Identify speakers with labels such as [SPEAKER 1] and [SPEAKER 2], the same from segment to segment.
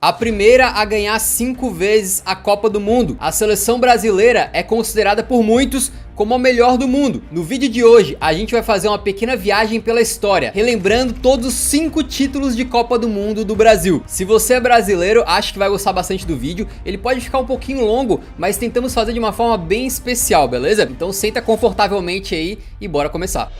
[SPEAKER 1] a primeira a ganhar 5 vezes a Copa do Mundo. A seleção brasileira é considerada por muitos como a melhor do mundo. No vídeo de hoje, a gente vai fazer uma pequena viagem pela história, relembrando todos os 5 títulos de Copa do Mundo do Brasil. Se você é brasileiro, acho que vai gostar bastante do vídeo. Ele pode ficar um pouquinho longo, mas tentamos fazer de uma forma bem especial, beleza? Então senta confortavelmente aí e bora começar.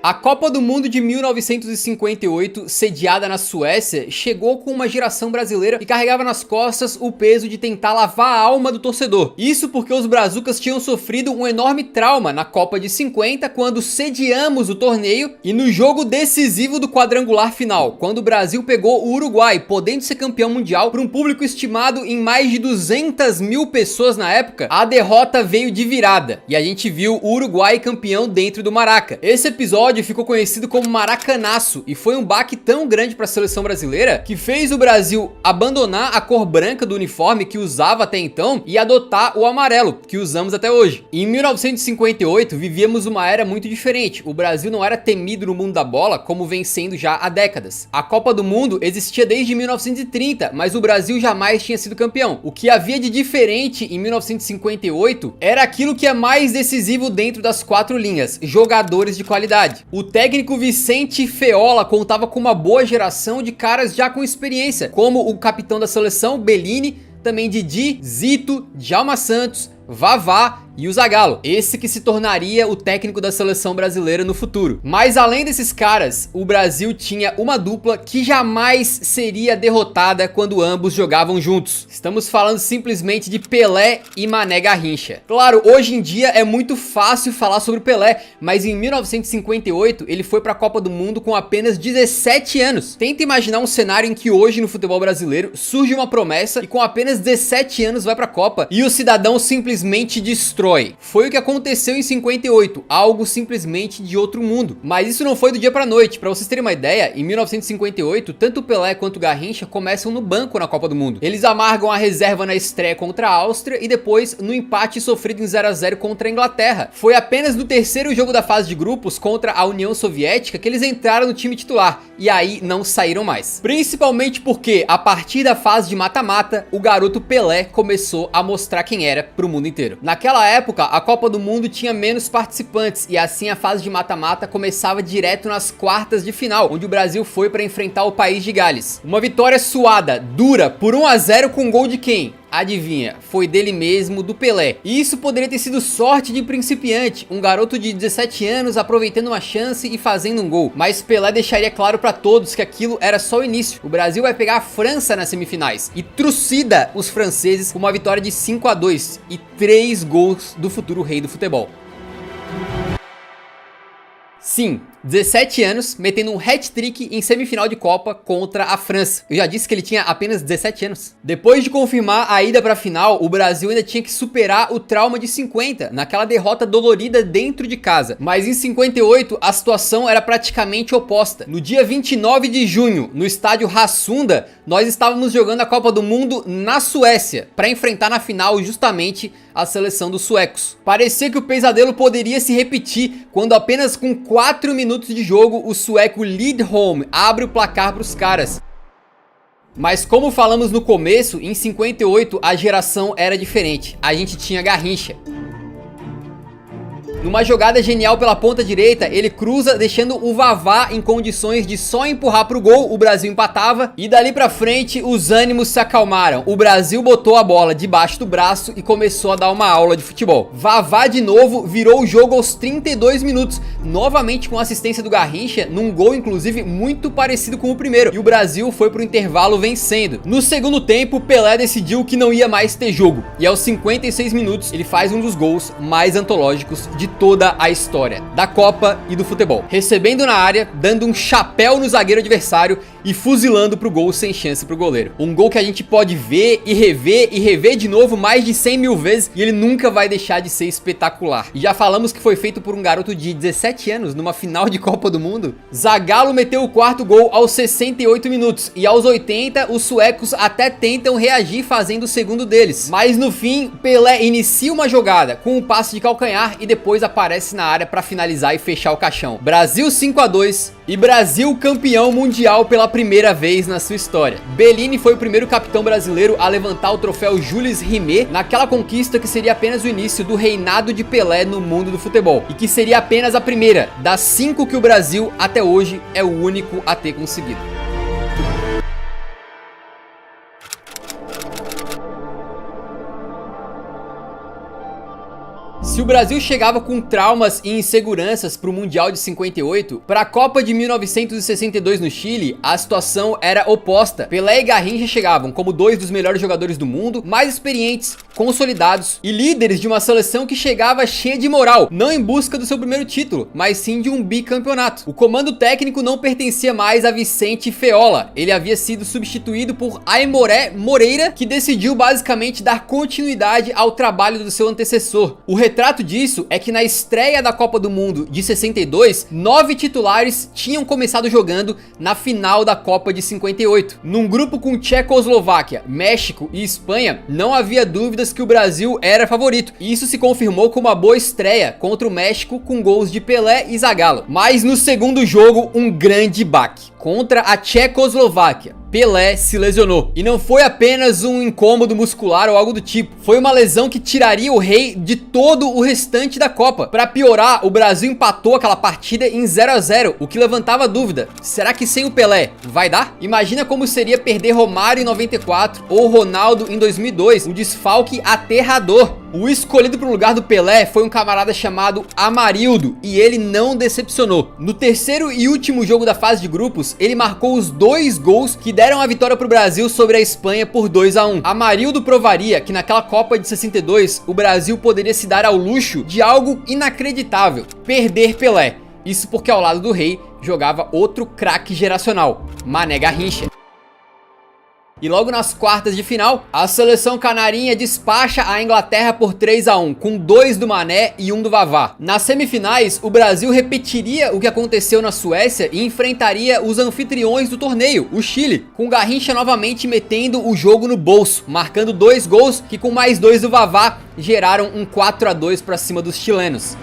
[SPEAKER 1] A Copa do Mundo de 1958, sediada na Suécia, chegou com uma geração brasileira que carregava nas costas o peso de tentar lavar a alma do torcedor. Isso porque os brazucas tinham sofrido um enorme trauma na Copa de 50, quando sediamos o torneio, e no jogo decisivo do quadrangular final, quando o Brasil pegou o Uruguai, podendo ser campeão mundial, para um público estimado em mais de 200 mil pessoas na época. A derrota veio de virada, e a gente viu o Uruguai campeão dentro do Maraca. Esse episódio ficou conhecido como Maracanaço e foi um baque tão grande para a seleção brasileira que fez o Brasil abandonar a cor branca do uniforme que usava até então e adotar o amarelo que usamos até hoje. Em 1958 vivíamos uma era muito diferente. O Brasil não era temido no mundo da bola como vem sendo já há décadas. A Copa do Mundo existia desde 1930, mas o Brasil jamais tinha sido campeão. O que havia de diferente em 1958 era aquilo que é mais decisivo dentro das 4 linhas: jogadores de qualidade. O técnico Vicente Feola contava com uma boa geração de caras já com experiência, como o capitão da seleção, Bellini, também Didi, Zito, Djalma Santos, Vavá e o Zagallo, esse que se tornaria o técnico da seleção brasileira no futuro. Mas além desses caras, o Brasil tinha uma dupla que jamais seria derrotada quando ambos jogavam juntos. Estamos falando simplesmente de Pelé e Mané Garrincha. Claro, hoje em dia é muito fácil falar sobre Pelé, mas em 1958 ele foi para a Copa do Mundo com apenas 17 anos. Tenta imaginar um cenário em que hoje no futebol brasileiro surge uma promessa e com apenas 17 anos vai para a Copa e o cidadão simplesmente destrói. Foi o que aconteceu em 58, algo simplesmente de outro mundo. Mas isso não foi do dia pra noite. Pra vocês terem uma ideia, em 1958, tanto o Pelé quanto o Garrincha começam no banco na Copa do Mundo. Eles amargam a reserva na estreia contra a Áustria e depois no empate sofrido em 0 a 0 contra a Inglaterra. Foi apenas no terceiro jogo da fase de grupos contra a União Soviética que eles entraram no time titular e aí não saíram mais. Principalmente porque a partir da fase de mata-mata, o garoto Pelé começou a mostrar quem era pro mundo inteiro. Naquela época, a Copa do Mundo tinha menos participantes e assim a fase de mata-mata começava direto nas quartas de final, onde o Brasil foi para enfrentar o País de Gales. Uma vitória suada, dura, por 1 a 0 com gol de quem? Adivinha, foi dele mesmo, do Pelé. E isso poderia ter sido sorte de principiante, um garoto de 17 anos aproveitando uma chance e fazendo um gol. Mas Pelé deixaria claro pra todos que aquilo era só o início. O Brasil vai pegar a França nas semifinais e trucida os franceses com uma vitória de 5 a 2 e 3 gols do futuro rei do futebol. Sim, 17 anos, metendo um hat-trick em semifinal de Copa contra a França. Eu já disse que ele tinha apenas 17 anos. Depois de confirmar a ida para a final, o Brasil ainda tinha que superar o trauma de 50, naquela derrota dolorida dentro de casa. Mas em 58, a situação era praticamente oposta. No dia 29 de junho, no estádio Rassunda, nós estávamos jogando a Copa do Mundo na Suécia, para enfrentar na final justamente a seleção dos suecos. Parecia que o pesadelo poderia se repetir, quando apenas com 4 minutos de jogo, o sueco Lidholm abre o placar para os caras. Mas como falamos no começo, em 58 a geração era diferente. A gente tinha Garrincha. Numa jogada genial pela ponta direita, ele cruza deixando o Vavá em condições de só empurrar pro gol, o Brasil empatava e dali pra frente os ânimos se acalmaram. O Brasil botou a bola debaixo do braço e começou a dar uma aula de futebol. Vavá de novo virou o jogo aos 32 minutos, novamente com assistência do Garrincha, num gol inclusive muito parecido com o primeiro, e o Brasil foi pro intervalo vencendo. No segundo tempo, Pelé decidiu que não ia mais ter jogo, e aos 56 minutos ele faz um dos gols mais antológicos de toda a história da Copa e do futebol, recebendo na área, dando um chapéu no zagueiro adversário e fuzilando pro gol sem chance pro goleiro. Um gol que a gente pode ver e rever de novo mais de 100 mil vezes e ele nunca vai deixar de ser espetacular. E já falamos que foi feito por um garoto de 17 anos numa final de Copa do Mundo. Zagallo meteu o quarto gol aos 68 minutos e aos 80 os suecos até tentam reagir fazendo o segundo deles. Mas no fim, Pelé inicia uma jogada com um passe de calcanhar e depois aparece na área para finalizar e fechar o caixão. Brasil 5-2 e Brasil campeão mundial pela primeira vez na sua história. Bellini foi o primeiro capitão brasileiro a levantar o troféu Jules Rimet naquela conquista que seria apenas o início do reinado de Pelé no mundo do futebol e que seria apenas a primeira das 5 que o Brasil até hoje é o único a ter conseguido. Se o Brasil chegava com traumas e inseguranças para o Mundial de 58, para a Copa de 1962 no Chile, a situação era oposta. Pelé e Garrincha chegavam como dois dos melhores jogadores do mundo, mais experientes, consolidados e líderes de uma seleção que chegava cheia de moral, não em busca do seu primeiro título, mas sim de um bicampeonato. O comando técnico não pertencia mais a Vicente Feola, ele havia sido substituído por Aimoré Moreira, que decidiu basicamente dar continuidade ao trabalho do seu antecessor. O retrato disso é que na estreia da Copa do Mundo de 62, 9 titulares tinham começado jogando na final da Copa de 58. Num grupo com Tchecoslováquia, México e Espanha, não havia dúvidas que o Brasil era favorito. E isso se confirmou com uma boa estreia contra o México com gols de Pelé e Zagallo. Mas no segundo jogo, um grande baque. Contra a Tchecoslováquia, Pelé se lesionou. E não foi apenas um incômodo muscular ou algo do tipo. Foi uma lesão que tiraria o rei de todo o restante da Copa. Para piorar, o Brasil empatou aquela partida em 0-0, o que levantava a dúvida. Será que sem o Pelé vai dar? Imagina como seria perder Romário em 94 ou Ronaldo em 2002. Um desfalque aterrador. O escolhido para o lugar do Pelé foi um camarada chamado Amarildo e ele não decepcionou. No terceiro e último jogo da fase de grupos, ele marcou os 2 gols que deram a vitória para o Brasil sobre a Espanha por 2-1. Amarildo provaria que naquela Copa de 62 o Brasil poderia se dar ao luxo de algo inacreditável: perder Pelé. Isso porque ao lado do rei jogava outro craque geracional, Mané Garrincha. E logo nas quartas de final, a seleção canarinha despacha a Inglaterra por 3-1, com 2 do Mané e 1 do Vavá. Nas semifinais, o Brasil repetiria o que aconteceu na Suécia e enfrentaria os anfitriões do torneio, o Chile, com Garrincha novamente metendo o jogo no bolso, marcando 2 gols que com mais 2 do Vavá geraram um 4-2 para cima dos chilenos.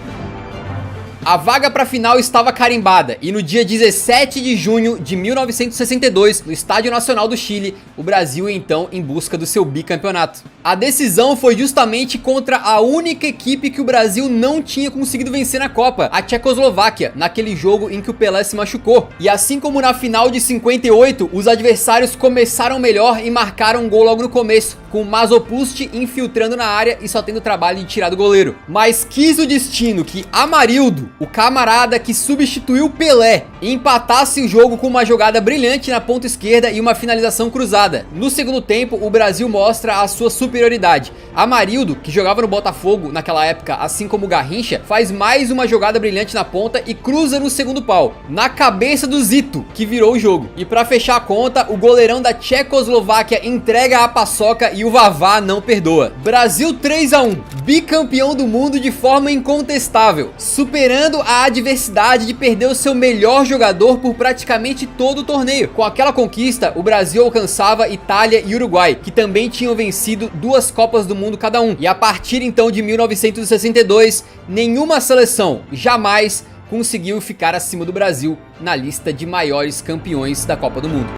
[SPEAKER 1] A vaga para a final estava carimbada e no dia 17 de junho de 1962, no Estádio Nacional do Chile, o Brasil ia então em busca do seu bicampeonato. A decisão foi justamente contra a única equipe que o Brasil não tinha conseguido vencer na Copa, a Tchecoslováquia, naquele jogo em que o Pelé se machucou. E assim como na final de 58, os adversários começaram melhor e marcaram um gol logo no começo, com o Masopust infiltrando na área e só tendo o trabalho de tirar do goleiro. Mas quis o destino que Amarildo, o camarada que substituiu Pelé, empatasse o jogo com uma jogada brilhante na ponta esquerda e uma finalização cruzada. No segundo tempo, o Brasil mostra a sua superioridade. Amarildo, que jogava no Botafogo naquela época, assim como Garrincha, faz mais uma jogada brilhante na ponta e cruza no segundo pau, na cabeça do Zito, que virou o jogo. E pra fechar a conta, o goleirão da Tchecoslováquia entrega a paçoca e o Vavá não perdoa. Brasil 3-1, bicampeão do mundo de forma incontestável, superando a adversidade de perder o seu melhor jogador por praticamente todo o torneio. Com aquela conquista, o Brasil alcançava Itália e Uruguai, que também tinham vencido 2 Copas do Mundo cada um. E a partir então de 1962, nenhuma seleção jamais conseguiu ficar acima do Brasil na lista de maiores campeões da Copa do Mundo.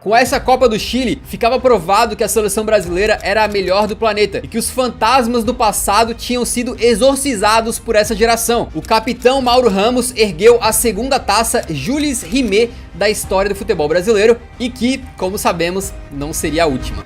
[SPEAKER 1] Com essa Copa do Chile, ficava provado que a seleção brasileira era a melhor do planeta e que os fantasmas do passado tinham sido exorcizados por essa geração. O capitão Mauro Ramos ergueu a 2ª taça Jules Rimet da história do futebol brasileiro e que, como sabemos, não seria a última.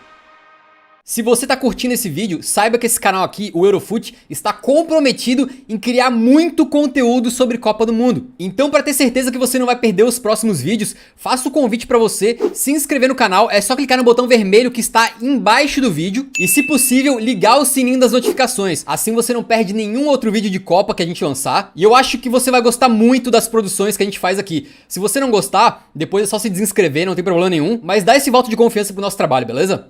[SPEAKER 1] Se você tá curtindo esse vídeo, saiba que esse canal aqui, o Eurofut, está comprometido em criar muito conteúdo sobre Copa do Mundo. Então, para ter certeza que você não vai perder os próximos vídeos, faço o convite para você se inscrever no canal. É só clicar no botão vermelho que está embaixo do vídeo e, se possível, ligar o sininho das notificações. Assim você não perde nenhum outro vídeo de Copa que a gente lançar. E eu acho que você vai gostar muito das produções que a gente faz aqui. Se você não gostar, depois é só se desinscrever, não tem problema nenhum. Mas dá esse voto de confiança pro nosso trabalho, beleza?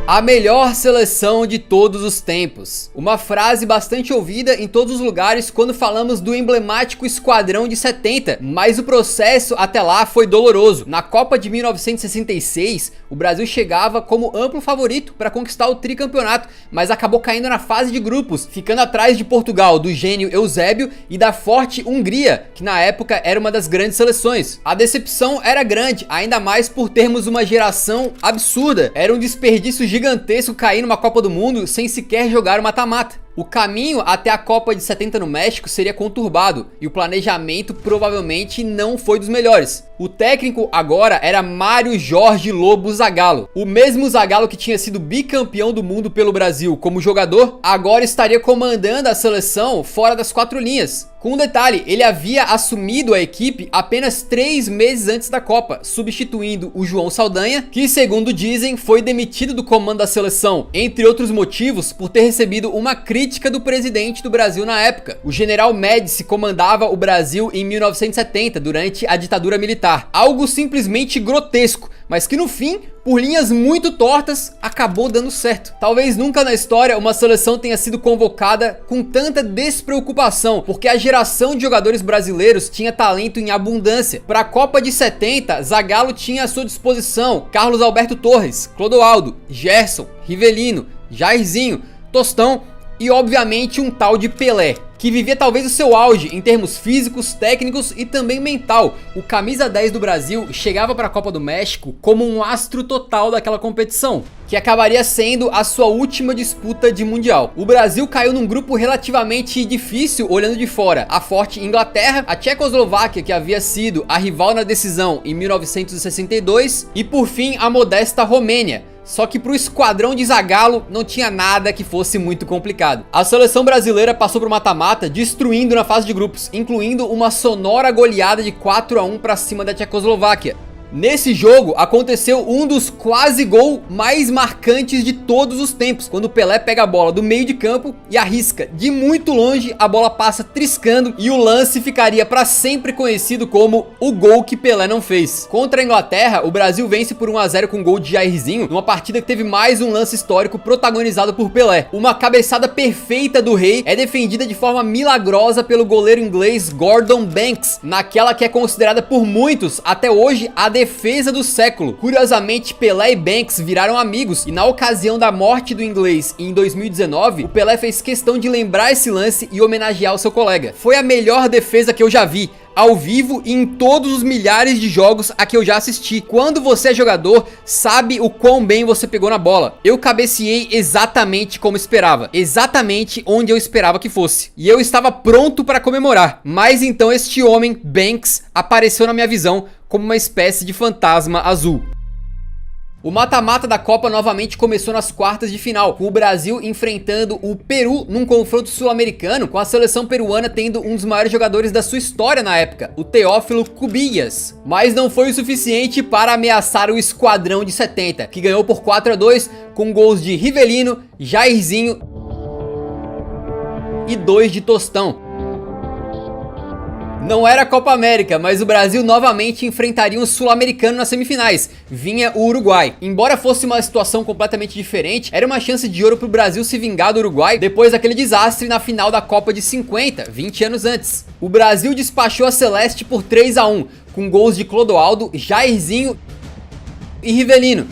[SPEAKER 1] A melhor seleção de todos os tempos. Uma frase bastante ouvida em todos os lugares quando falamos do emblemático Esquadrão de 70, mas o processo até lá foi doloroso. Na Copa de 1966, o Brasil chegava como amplo favorito para conquistar o tricampeonato, mas acabou caindo na fase de grupos, ficando atrás de Portugal, do gênio Eusébio, e da forte Hungria, que na época era uma das grandes seleções. A decepção era grande, ainda mais por termos uma geração absurda. Era um desperdício gigantesco cair numa Copa do Mundo sem sequer jogar o mata-mata. O caminho até a Copa de 70 no México seria conturbado e o planejamento provavelmente não foi dos melhores. O técnico agora era Mário Jorge Lobo Zagallo. O mesmo Zagallo que tinha sido bicampeão do mundo pelo Brasil como jogador, agora estaria comandando a seleção fora das quatro linhas. Com um detalhe, ele havia assumido a equipe apenas 3 meses antes da Copa, substituindo o João Saldanha, que, segundo dizem, foi demitido do comando da seleção, entre outros motivos, por ter recebido uma crítica do presidente do Brasil na época. O general Médici comandava o Brasil em 1970, durante a ditadura militar. Algo simplesmente grotesco, mas que no fim, por linhas muito tortas, acabou dando certo. Talvez nunca na história uma seleção tenha sido convocada com tanta despreocupação, porque a geração de jogadores brasileiros tinha talento em abundância. Para a Copa de 70, Zagallo tinha à sua disposição Carlos Alberto Torres, Clodoaldo, Gerson, Rivelino, Jairzinho, Tostão e obviamente um tal de Pelé, que vivia talvez o seu auge em termos físicos, técnicos e também mental. O camisa 10 do Brasil chegava para a Copa do México como um astro total daquela competição, que acabaria sendo a sua última disputa de mundial. O Brasil caiu num grupo relativamente difícil olhando de fora. A forte Inglaterra, a Tchecoslováquia, que havia sido a rival na decisão em 1962, e por fim a modesta Romênia. Só que pro esquadrão de Zagallo não tinha nada que fosse muito complicado. A seleção brasileira passou pro mata-mata destruindo na fase de grupos, incluindo uma sonora goleada de 4-1 pra cima da Tchecoslováquia. Nesse jogo aconteceu um dos quase gol mais marcantes de todos os tempos, quando o Pelé pega a bola do meio de campo e arrisca de muito longe, a bola passa triscando e o lance ficaria para sempre conhecido como o gol que Pelé não fez. Contra a Inglaterra, o Brasil vence por 1-0 com gol de Jairzinho, numa partida que teve mais um lance histórico protagonizado por Pelé. Uma cabeçada perfeita do Rei é defendida de forma milagrosa pelo goleiro inglês Gordon Banks, naquela que é considerada por muitos até hoje a defesa do século. Curiosamente, Pelé e Banks viraram amigos e na ocasião da morte do inglês em 2019, o Pelé fez questão de lembrar esse lance e homenagear o seu colega. Foi a melhor defesa que eu já vi, ao vivo e em todos os milhares de jogos a que eu já assisti. Quando você é jogador, sabe o quão bem você pegou na bola. Eu cabeceei exatamente como esperava, exatamente onde eu esperava que fosse, e eu estava pronto para comemorar. Mas então este homem, Banks, apareceu na minha visão como uma espécie de fantasma azul. O mata-mata da Copa novamente começou nas quartas de final, com o Brasil enfrentando o Peru num confronto sul-americano, com a seleção peruana tendo um dos maiores jogadores da sua história na época, o Teófilo Cubillas. Mas não foi o suficiente para ameaçar o esquadrão de 70, que ganhou por 4-2 com gols de Rivelino, Jairzinho e 2 de Tostão. Não era a Copa América, mas o Brasil novamente enfrentaria um sul-americano nas semifinais. Vinha o Uruguai. Embora fosse uma situação completamente diferente, era uma chance de ouro pro Brasil se vingar do Uruguai depois daquele desastre na final da Copa de 50, 20 anos antes. O Brasil despachou a Celeste por 3-1, com gols de Clodoaldo, Jairzinho e Rivelino.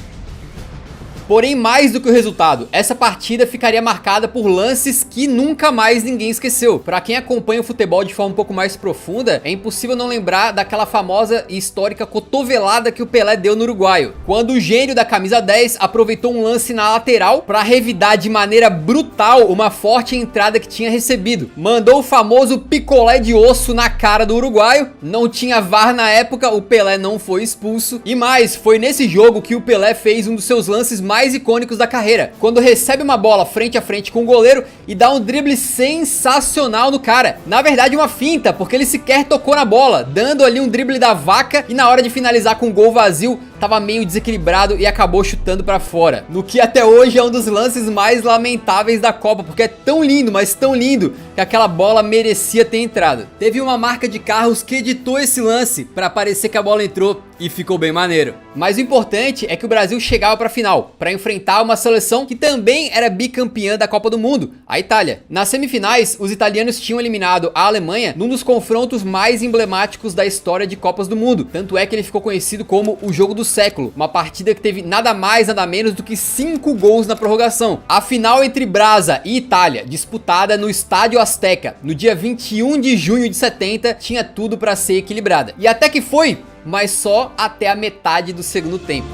[SPEAKER 1] Porém, mais do que o resultado, essa partida ficaria marcada por lances que nunca mais ninguém esqueceu. Pra quem acompanha o futebol de forma um pouco mais profunda, é impossível não lembrar daquela famosa e histórica cotovelada que o Pelé deu no uruguaio, quando o gênio da camisa 10 aproveitou um lance na lateral para revidar de maneira brutal uma forte entrada que tinha recebido. Mandou o famoso picolé de osso na cara do uruguaio, não tinha VAR na época, o Pelé não foi expulso, e mais, foi nesse jogo que o Pelé fez um dos seus lances mais icônicos da carreira, quando recebe uma bola frente a frente com o goleiro e dá um drible sensacional no cara. Na verdade, uma finta, porque ele sequer tocou na bola, dando ali um drible da vaca, e na hora de finalizar com um gol vazio, tava meio desequilibrado e acabou chutando pra fora. No que até hoje é um dos lances mais lamentáveis da Copa, porque é tão lindo, mas tão lindo, que aquela bola merecia ter entrado. Teve uma marca de carros que editou esse lance pra parecer que a bola entrou e ficou bem maneiro. Mas o importante é que o Brasil chegava pra final, pra enfrentar uma seleção que também era bicampeã da Copa do Mundo, a Itália. Nas semifinais, os italianos tinham eliminado a Alemanha num dos confrontos mais emblemáticos da história de Copas do Mundo. Tanto é que ele ficou conhecido como o jogo do século, uma partida que teve nada mais nada menos do que 5 gols na prorrogação. A final entre Brasa e Itália, disputada no Estádio Azteca, no dia 21 de junho de 70, tinha tudo pra ser equilibrada. E até que foi, mas só até a metade do segundo tempo.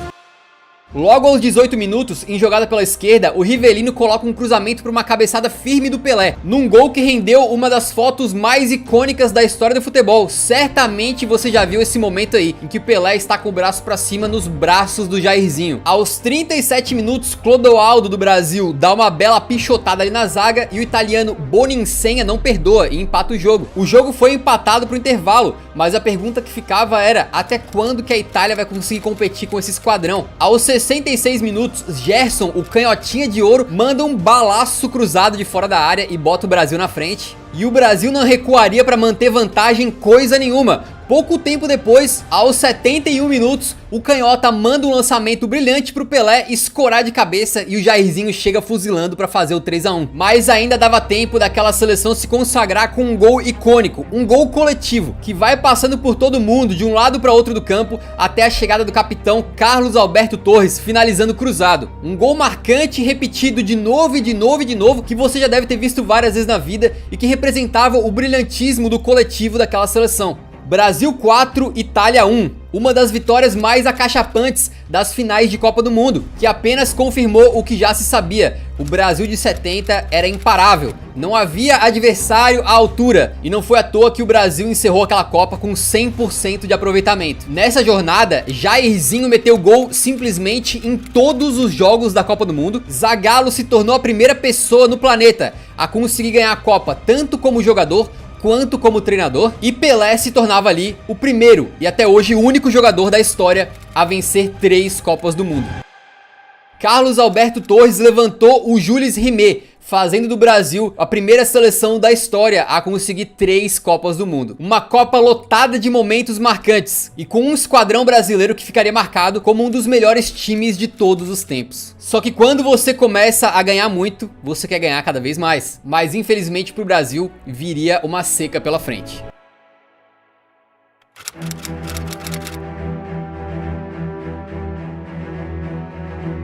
[SPEAKER 1] Logo aos 18 minutos, em jogada pela esquerda, o Rivelino coloca um cruzamento para uma cabeçada firme do Pelé, num gol que rendeu uma das fotos mais icônicas da história do futebol. Certamente você já viu esse momento aí, em que o Pelé está com o braço para cima nos braços do Jairzinho. Aos 37 minutos, Clodoaldo do Brasil dá uma bela pichotada ali na zaga e o italiano Boninsenha não perdoa e empata o jogo. O jogo foi empatado pro intervalo, mas a pergunta que ficava era: até quando que a Itália vai conseguir competir com esse esquadrão? Aos 66 minutos, Gerson, o canhotinha de ouro, manda um balaço cruzado de fora da área e bota o Brasil na frente. E o Brasil não recuaria para manter vantagem coisa nenhuma. Pouco tempo depois, aos 71 minutos, o canhota manda um lançamento brilhante pro Pelé escorar de cabeça e o Jairzinho chega fuzilando para fazer o 3 a 1. Mas ainda dava tempo daquela seleção se consagrar com um gol icônico, um gol coletivo, que vai passando por todo mundo, de um lado para outro do campo, até a chegada do capitão Carlos Alberto Torres, finalizando cruzado. Um gol marcante, repetido de novo e de novo e de novo, que você já deve ter visto várias vezes na vida e que representava o brilhantismo do coletivo daquela seleção. Brasil 4, Itália 1, uma das vitórias mais acachapantes das finais de Copa do Mundo, que apenas confirmou o que já se sabia: o Brasil de 70 era imparável, não havia adversário à altura, e não foi à toa que o Brasil encerrou aquela Copa com 100% de aproveitamento. Nessa jornada, Jairzinho meteu gol simplesmente em todos os jogos da Copa do Mundo. Zagallo se tornou a primeira pessoa no planeta a conseguir ganhar a Copa, tanto como jogador quanto como treinador, e Pelé se tornava ali o primeiro e até hoje o único jogador da história a vencer 3 Copas do Mundo. Carlos Alberto Torres levantou o Jules Rimet, fazendo do Brasil a primeira seleção da história a conseguir 3 Copas do Mundo. Uma Copa lotada de momentos marcantes e com um esquadrão brasileiro que ficaria marcado como um dos melhores times de todos os tempos. Só que quando você começa a ganhar muito, você quer ganhar cada vez mais. Mas infelizmente para o Brasil viria uma seca pela frente.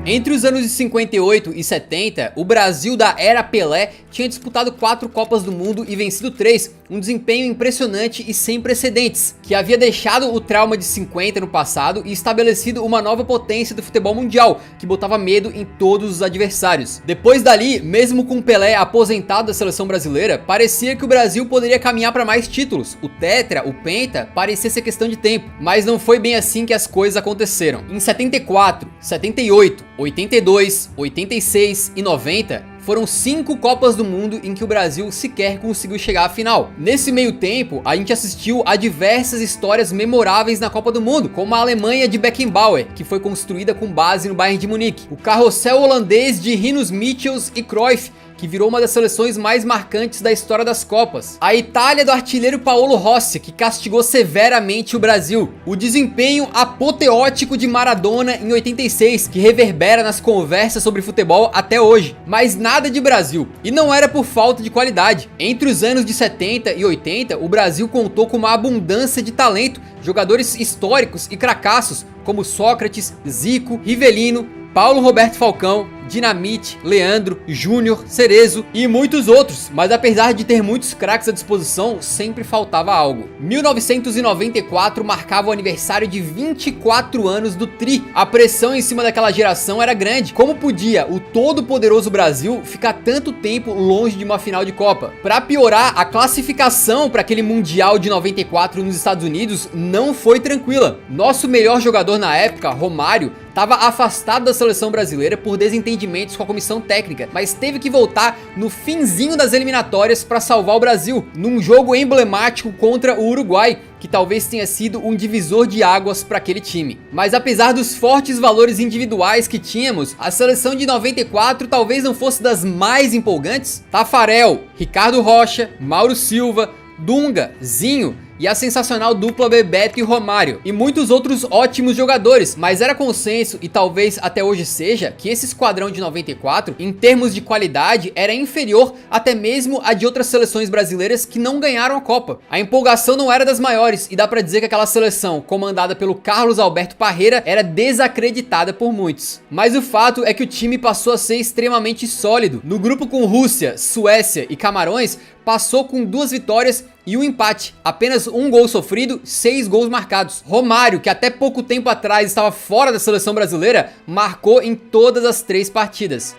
[SPEAKER 1] Entre os anos de 58 e 70, o Brasil da era Pelé tinha disputado 4 Copas do Mundo e vencido 3, um desempenho impressionante e sem precedentes, que havia deixado o trauma de 50 no passado e estabelecido uma nova potência do futebol mundial, que botava medo em todos os adversários. Depois dali, mesmo com Pelé aposentado da seleção brasileira, parecia que o Brasil poderia caminhar para mais títulos. O tetra, o penta, parecia ser questão de tempo, mas não foi bem assim que as coisas aconteceram. Em 74, 78, 82, 86 e 90, foram 5 Copas do Mundo em que o Brasil sequer conseguiu chegar à final. Nesse meio tempo, a gente assistiu a diversas histórias memoráveis na Copa do Mundo, como a Alemanha de Beckenbauer, que foi construída com base no Bayern de Munique, o carrossel holandês de Rinus Michels e Cruyff, que virou uma das seleções mais marcantes da história das Copas. A Itália do artilheiro Paolo Rossi, que castigou severamente o Brasil. O desempenho apoteótico de Maradona em 86, que reverbera nas conversas sobre futebol até hoje. Mas nada de Brasil. E não era por falta de qualidade. Entre os anos de 70 e 80, o Brasil contou com uma abundância de talento, jogadores históricos e cracassos, como Sócrates, Zico, Rivelino, Paulo Roberto Falcão, Dinamite, Leandro, Júnior, Cerezo e muitos outros, mas apesar de ter muitos craques à disposição, sempre faltava algo. 1994 marcava o aniversário de 24 anos do Tri. A pressão em cima daquela geração era grande. Como podia o todo-poderoso Brasil ficar tanto tempo longe de uma final de Copa? Para piorar, a classificação para aquele Mundial de 94 nos Estados Unidos não foi tranquila. Nosso melhor jogador na época, Romário, estava afastado da seleção brasileira por desentendimentos com a comissão técnica, mas teve que voltar no finzinho das eliminatórias para salvar o Brasil, num jogo emblemático contra o Uruguai, que talvez tenha sido um divisor de águas para aquele time. Mas apesar dos fortes valores individuais que tínhamos, a seleção de 94 talvez não fosse das mais empolgantes. Tafarel, Ricardo Rocha, Mauro Silva, Dunga, Zinho e a sensacional dupla Bebeto e Romário, e muitos outros ótimos jogadores, mas era consenso, e talvez até hoje seja, que esse esquadrão de 94, em termos de qualidade, era inferior até mesmo a de outras seleções brasileiras que não ganharam a Copa. A empolgação não era das maiores, e dá pra dizer que aquela seleção, comandada pelo Carlos Alberto Parreira, era desacreditada por muitos. Mas o fato é que o time passou a ser extremamente sólido. No grupo com Rússia, Suécia e Camarões, passou com 2 vitórias e um empate, apenas um gol sofrido, 6 gols marcados. Romário, que até pouco tempo atrás estava fora da seleção brasileira, marcou em todas as 3 partidas.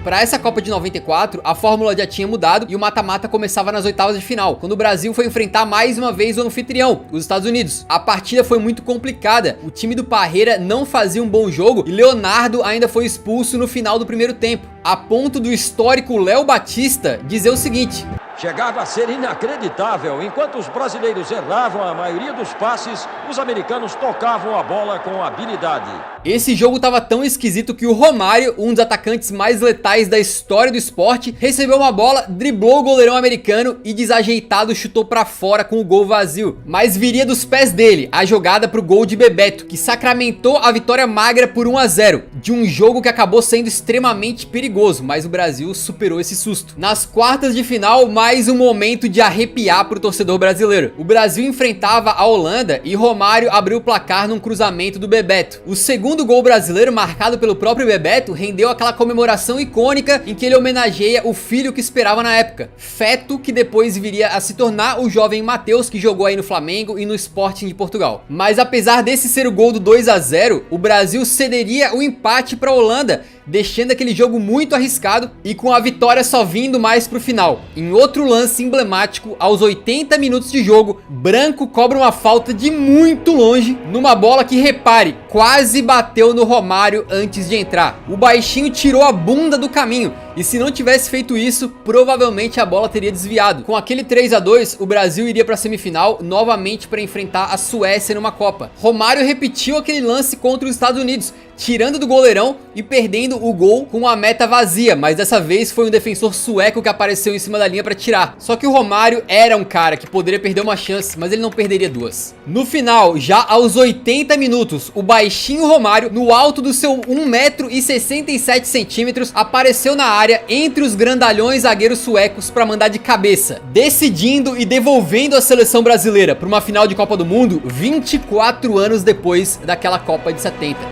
[SPEAKER 1] Para essa Copa de 94, a fórmula já tinha mudado e o mata-mata começava nas oitavas de final, quando o Brasil foi enfrentar mais uma vez o anfitrião, os Estados Unidos. A partida foi muito complicada, o time do Parreira não fazia um bom jogo e Leonardo ainda foi expulso no final do primeiro tempo, a ponto do histórico Léo Batista dizer o seguinte:
[SPEAKER 2] chegava a ser inacreditável. Enquanto os brasileiros erravam a maioria dos passes, os americanos tocavam a bola com habilidade.
[SPEAKER 1] Esse jogo tava tão esquisito que o Romário, um dos atacantes mais letais da história do esporte, recebeu uma bola, driblou o goleirão americano e desajeitado chutou pra fora com o gol vazio. Mas viria dos pés dele a jogada pro gol de Bebeto, que sacramentou a vitória magra por 1-0, de um jogo que acabou sendo extremamente perigoso, mas o Brasil superou esse susto. Nas quartas de final, mais um momento de arrepiar pro torcedor brasileiro. O Brasil enfrentava a Holanda e Romário abriu o placar num cruzamento do Bebeto. O segundo gol brasileiro, marcado pelo próprio Bebeto, rendeu aquela comemoração icônica em que ele homenageia o filho que esperava na época, feto que depois viria a se tornar o jovem Matheus, que jogou aí no Flamengo e no Sporting de Portugal. Mas apesar desse ser o gol do 2-0, o Brasil cederia o empate para a Holanda, deixando aquele jogo muito arriscado e com a vitória só vindo mais pro final. Em outro lance emblemático, aos 80 minutos de jogo, Branco cobra uma falta de muito longe, numa bola que, repare, quase bateu no Romário antes de entrar. O baixinho tirou a bunda do caminho, e se não tivesse feito isso, provavelmente a bola teria desviado. Com aquele 3-2, o Brasil iria para a semifinal novamente para enfrentar a Suécia numa Copa. Romário repetiu aquele lance contra os Estados Unidos, tirando do goleirão e perdendo o gol com a meta vazia, mas dessa vez foi um defensor sueco que apareceu em cima da linha para tirar. Só que o Romário era um cara que poderia perder uma chance, mas ele não perderia 2. No final, já aos 80 minutos, o baixinho Romário, no alto do seu 1,67 m, apareceu na área entre os grandalhões zagueiros suecos para mandar de cabeça, decidindo e devolvendo a seleção brasileira para uma final de Copa do Mundo 24 anos depois daquela Copa de 70.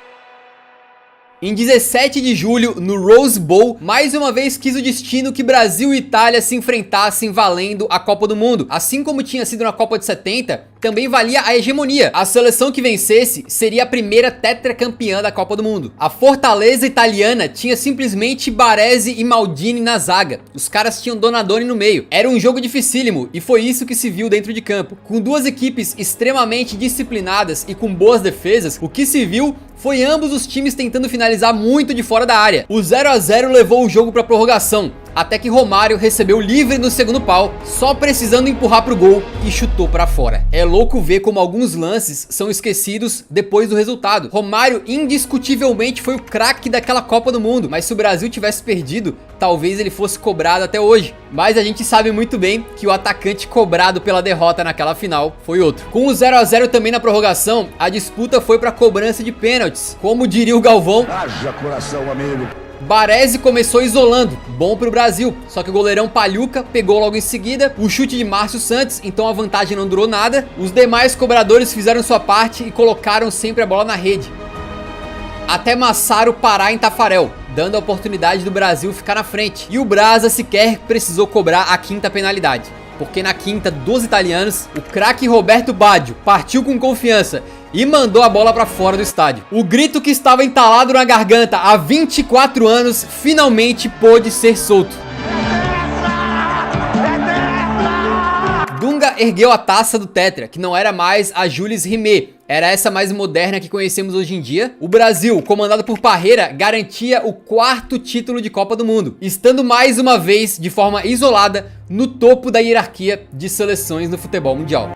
[SPEAKER 1] Em 17 de julho, no Rose Bowl, mais uma vez quis o destino que Brasil e Itália se enfrentassem valendo a Copa do Mundo. Assim como tinha sido na Copa de 70, também valia a hegemonia. A seleção que vencesse seria a primeira tetracampeã da Copa do Mundo. A fortaleza italiana tinha simplesmente Baresi e Maldini na zaga. Os caras tinham Donadoni no meio. Era um jogo dificílimo e foi isso que se viu dentro de campo. Com duas equipes extremamente disciplinadas e com boas defesas, o que se viu foi ambos os times tentando finalizar muito de fora da área. O 0-0 levou o jogo para prorrogação, até que Romário recebeu livre no segundo pau, só precisando empurrar pro gol e chutou para fora. É louco ver como alguns lances são esquecidos depois do resultado. Romário indiscutivelmente foi o craque daquela Copa do Mundo, mas se o Brasil tivesse perdido, talvez ele fosse cobrado até hoje. Mas a gente sabe muito bem que o atacante cobrado pela derrota naquela final foi outro. Com o 0-0 também na prorrogação, a disputa foi para cobrança de pênaltis. Como diria o Galvão,
[SPEAKER 3] haja coração, amigo.
[SPEAKER 1] Baresi começou isolando, bom pro Brasil, só que o goleirão Pagliuca pegou logo em seguida, o chute de Márcio Santos, então a vantagem não durou nada. Os demais cobradores fizeram sua parte e colocaram sempre a bola na rede, até Massaro parar em Tafarel, dando a oportunidade do Brasil ficar na frente. E o Brasa sequer precisou cobrar a quinta penalidade, porque na quinta dos italianos, o craque Roberto Baggio partiu com confiança e mandou a bola pra fora do estádio. O grito que estava entalado na garganta há 24 anos finalmente pôde ser solto. Dunga ergueu a taça do Tetra, que não era mais a Jules Rimet, era essa mais moderna que conhecemos hoje em dia. O Brasil, comandado por Parreira, garantia o 4º título de Copa do Mundo, estando mais uma vez, de forma isolada, no topo da hierarquia de seleções no futebol mundial.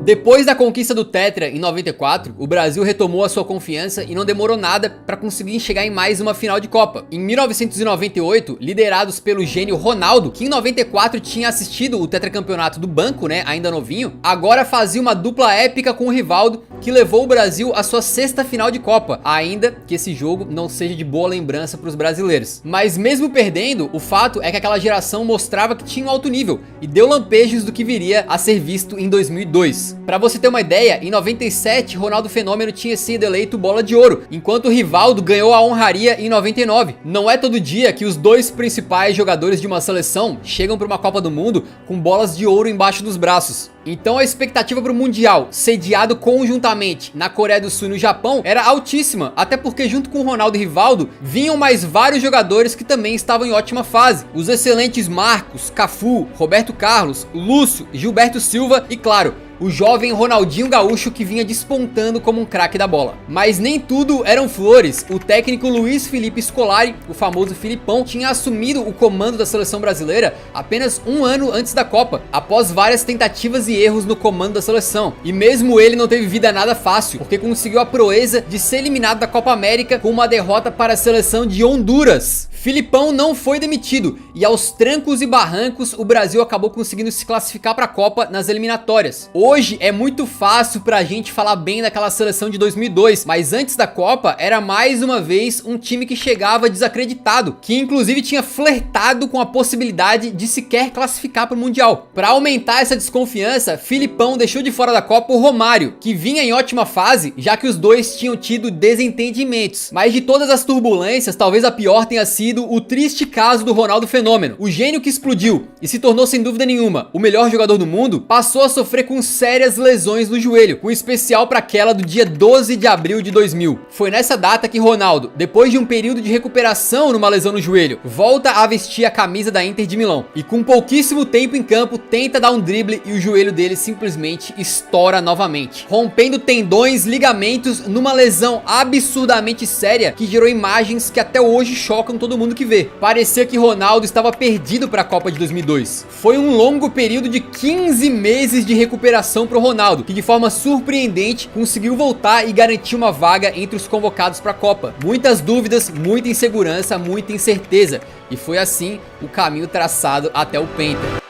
[SPEAKER 1] Depois da conquista do Tetra em 94, o Brasil retomou a sua confiança e não demorou nada para conseguir chegar em mais uma final de Copa. Em 1998, liderados pelo gênio Ronaldo, que em 94 tinha assistido o tetracampeonato do banco, né, ainda novinho, agora fazia uma dupla épica com o Rivaldo, que levou o Brasil à sua 6ª final de Copa, ainda que esse jogo não seja de boa lembrança para os brasileiros. Mas mesmo perdendo, o fato é que aquela geração mostrava que tinha um alto nível e deu lampejos do que viria a ser visto em 2002. Pra você ter uma ideia, em 97, Ronaldo Fenômeno tinha sido eleito bola de ouro, enquanto o Rivaldo ganhou a honraria em 99. Não é todo dia que os dois principais jogadores de uma seleção chegam para uma Copa do Mundo com bolas de ouro embaixo dos braços. Então a expectativa para o Mundial, sediado conjuntamente na Coreia do Sul e no Japão, era altíssima, até porque junto com Ronaldo e Rivaldo, vinham mais vários jogadores que também estavam em ótima fase. Os excelentes Marcos, Cafu, Roberto Carlos, Lúcio, Gilberto Silva e, claro, o jovem Ronaldinho Gaúcho, que vinha despontando como um craque da bola. Mas nem tudo eram flores. O técnico Luiz Felipe Scolari, o famoso Filipão, tinha assumido o comando da seleção brasileira apenas um ano antes da Copa, após várias tentativas e erros no comando da seleção. E mesmo ele não teve vida nada fácil, porque conseguiu a proeza de ser eliminado da Copa América com uma derrota para a seleção de Honduras. Filipão não foi demitido e aos trancos e barrancos o Brasil acabou conseguindo se classificar para a Copa nas eliminatórias. Hoje é muito fácil pra gente falar bem daquela seleção de 2002, mas antes da Copa era mais uma vez um time que chegava desacreditado, que inclusive tinha flertado com a possibilidade de sequer classificar para o Mundial. Para aumentar essa desconfiança, Filipão deixou de fora da Copa o Romário, que vinha em ótima fase, já que os dois tinham tido desentendimentos. Mas de todas as turbulências, talvez a pior tenha sido o triste caso do Ronaldo Fenômeno. O gênio que explodiu e se tornou sem dúvida nenhuma o melhor jogador do mundo, passou a sofrer com sérias lesões no joelho, com especial para aquela do dia 12 de abril de 2000. Foi nessa data que Ronaldo, depois de um período de recuperação numa lesão no joelho, volta a vestir a camisa da Inter de Milão e com pouquíssimo tempo em campo tenta dar um drible e o joelho dele simplesmente estoura novamente, rompendo tendões, ligamentos, numa lesão absurdamente séria que gerou imagens que até hoje chocam todo mundo que vê. Parecia que Ronaldo estava perdido para a Copa de 2002. Foi um longo período de 15 meses de recuperação para o Ronaldo, que de forma surpreendente conseguiu voltar e garantir uma vaga entre os convocados para a Copa. Muitas dúvidas, muita insegurança, muita incerteza, e foi assim o caminho traçado até o Penta.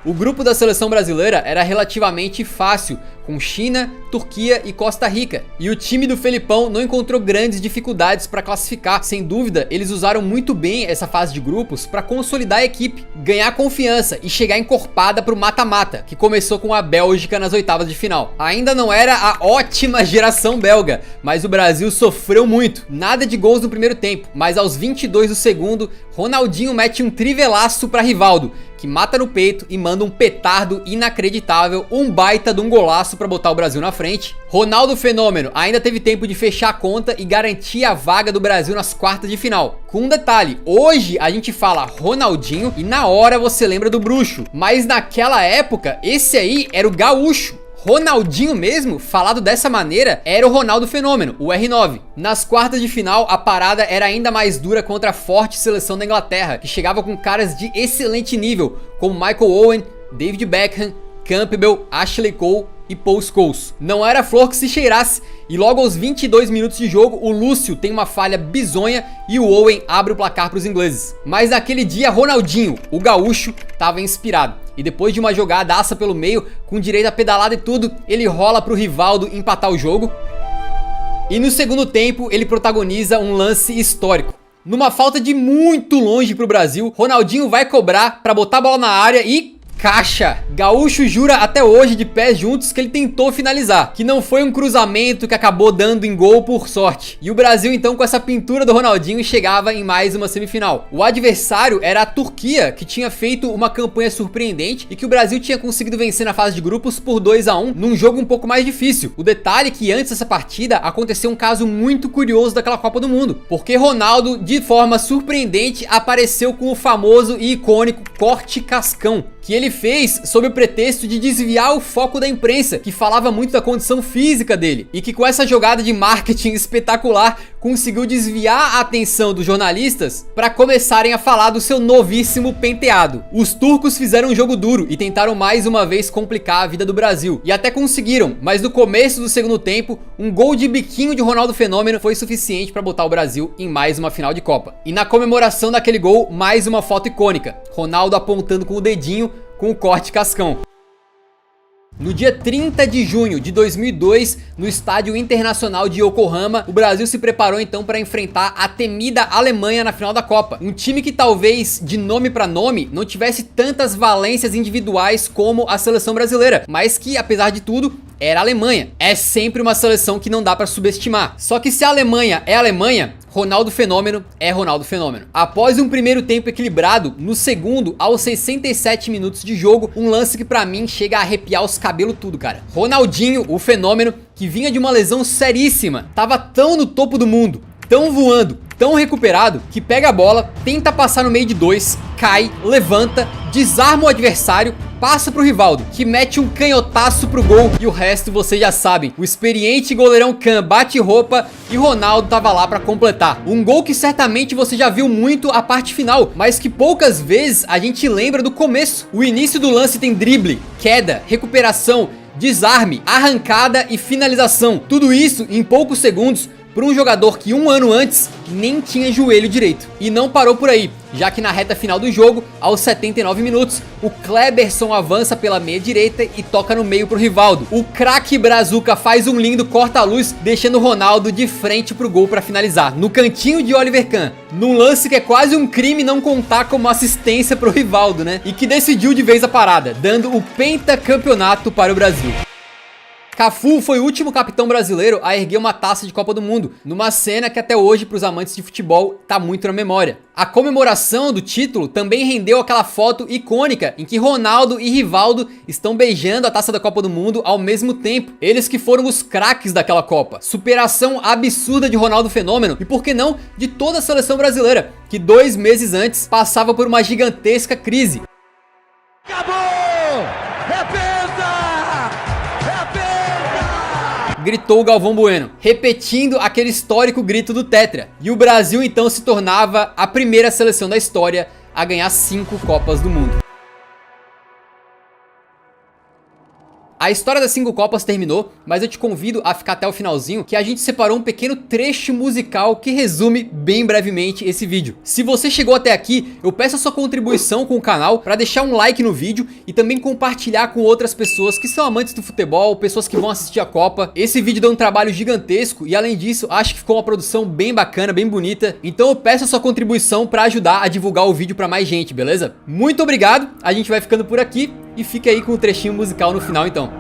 [SPEAKER 1] O grupo da seleção brasileira era relativamente fácil, com China, Turquia e Costa Rica. E o time do Felipão não encontrou grandes dificuldades para classificar. Sem dúvida, eles usaram muito bem essa fase de grupos para consolidar a equipe, ganhar confiança e chegar encorpada para o mata-mata, que começou com a Bélgica nas oitavas de final. Ainda não era a ótima geração belga, mas o Brasil sofreu muito. Nada de gols no primeiro tempo, mas aos 22 do segundo, Ronaldinho mete um trivelaço para Rivaldo, que mata no peito e manda um petardo inacreditável, um baita de um golaço para botar o Brasil na frente. Ronaldo Fenômeno ainda teve tempo de fechar a conta e garantir a vaga do Brasil nas quartas de final. Com um detalhe, hoje a gente fala Ronaldinho e na hora você lembra do bruxo, mas naquela época esse aí era o gaúcho. Ronaldinho mesmo, falado dessa maneira, era o Ronaldo Fenômeno, o R9. Nas quartas de final, a parada era ainda mais dura contra a forte seleção da Inglaterra, que chegava com caras de excelente nível, como Michael Owen, David Beckham, Campbell, Ashley Cole e Paul Scholes. Não era flor que se cheirasse, e logo aos 22 minutos de jogo, o Lúcio tem uma falha bizonha e o Owen abre o placar para os ingleses. Mas naquele dia, Ronaldinho, o gaúcho, estava inspirado. E depois de uma jogadaça pelo meio, com direito a pedalada e tudo, ele rola pro Rivaldo empatar o jogo. E no segundo tempo, ele protagoniza um lance histórico. Numa falta de muito longe pro Brasil, Ronaldinho vai cobrar pra botar a bola na área e... caixa! Gaúcho jura até hoje de pés juntos que ele tentou finalizar, que não foi um cruzamento que acabou dando em gol por sorte. E o Brasil então, com essa pintura do Ronaldinho, chegava em mais uma semifinal. O adversário era a Turquia, que tinha feito uma campanha surpreendente e que o Brasil tinha conseguido vencer na fase de grupos por 2-1 num jogo um pouco mais difícil. O detalhe é que antes dessa partida aconteceu um caso muito curioso daquela Copa do Mundo, porque Ronaldo, de forma surpreendente, apareceu com o famoso e icônico corte cascão, que ele fez sob o pretexto de desviar o foco da imprensa, que falava muito da condição física dele, e que com essa jogada de marketing espetacular conseguiu desviar a atenção dos jornalistas para começarem a falar do seu novíssimo penteado. Os turcos fizeram um jogo duro e tentaram mais uma vez complicar a vida do Brasil, e até conseguiram, mas no começo do segundo tempo, um gol de biquinho de Ronaldo Fenômeno foi suficiente para botar o Brasil em mais uma final de Copa. E na comemoração daquele gol, mais uma foto icônica, Ronaldo apontando com o dedinho com o corte cascão. No dia 30 de junho de 2002, no Estádio Internacional de Yokohama, o Brasil se preparou então para enfrentar a temida Alemanha na final da Copa. Um time que talvez, de nome para nome, não tivesse tantas valências individuais como a seleção brasileira, mas que, apesar de tudo, era a Alemanha. É sempre uma seleção que não dá para subestimar. Só que se a Alemanha é a Alemanha, Ronaldo Fenômeno é Ronaldo Fenômeno. Após um primeiro tempo equilibrado, no segundo, aos 67 minutos de jogo, um lance que pra mim chega a arrepiar os cabelos tudo, cara. Ronaldinho, o Fenômeno, que vinha de uma lesão seríssima, tava tão no topo do mundo, tão voando, tão recuperado, que pega a bola, tenta passar no meio de dois, cai, levanta, desarma o adversário, passa pro Rivaldo, que mete um canhotaço pro gol, e o resto vocês já sabem. O experiente goleirão Kahn bate roupa e Ronaldo tava lá pra completar. Um gol que certamente você já viu muito a parte final, mas que poucas vezes a gente lembra do começo. O início do lance tem drible, queda, recuperação, desarme, arrancada e finalização. Tudo isso em poucos segundos, para um jogador que um ano antes nem tinha joelho direito. E não parou por aí, já que na reta final do jogo, aos 79 minutos, o Kleberson avança pela meia direita e toca no meio pro Rivaldo. O craque Brazuca faz um lindo corta-luz, deixando o Ronaldo de frente pro gol para finalizar, no cantinho de Oliver Kahn, num lance que é quase um crime não contar como assistência pro Rivaldo, né? E que decidiu de vez a parada, dando o pentacampeonato para o Brasil. Cafu foi o último capitão brasileiro a erguer uma taça de Copa do Mundo, numa cena que até hoje para os amantes de futebol tá muito na memória. A comemoração do título também rendeu aquela foto icônica em que Ronaldo e Rivaldo estão beijando a taça da Copa do Mundo ao mesmo tempo. Eles que foram os craques daquela Copa. Superação absurda de Ronaldo Fenômeno e, por que não, de toda a seleção brasileira, que 2 meses antes passava por uma gigantesca crise.
[SPEAKER 2] Acabou!
[SPEAKER 1] Gritou o Galvão Bueno, repetindo aquele histórico grito do Tetra. E o Brasil então se tornava a primeira seleção da história a ganhar 5 Copas do Mundo. A história das 5 Copas terminou, mas eu te convido a ficar até o finalzinho, que a gente separou um pequeno trecho musical que resume bem brevemente esse vídeo. Se você chegou até aqui, eu peço a sua contribuição com o canal para deixar um like no vídeo e também compartilhar com outras pessoas que são amantes do futebol, pessoas que vão assistir a Copa. Esse vídeo deu um trabalho gigantesco e, além disso, acho que ficou uma produção bem bacana, bem bonita. Então eu peço a sua contribuição para ajudar a divulgar o vídeo para mais gente, beleza? Muito obrigado, a gente vai ficando por aqui e fica aí com o trechinho musical no final então.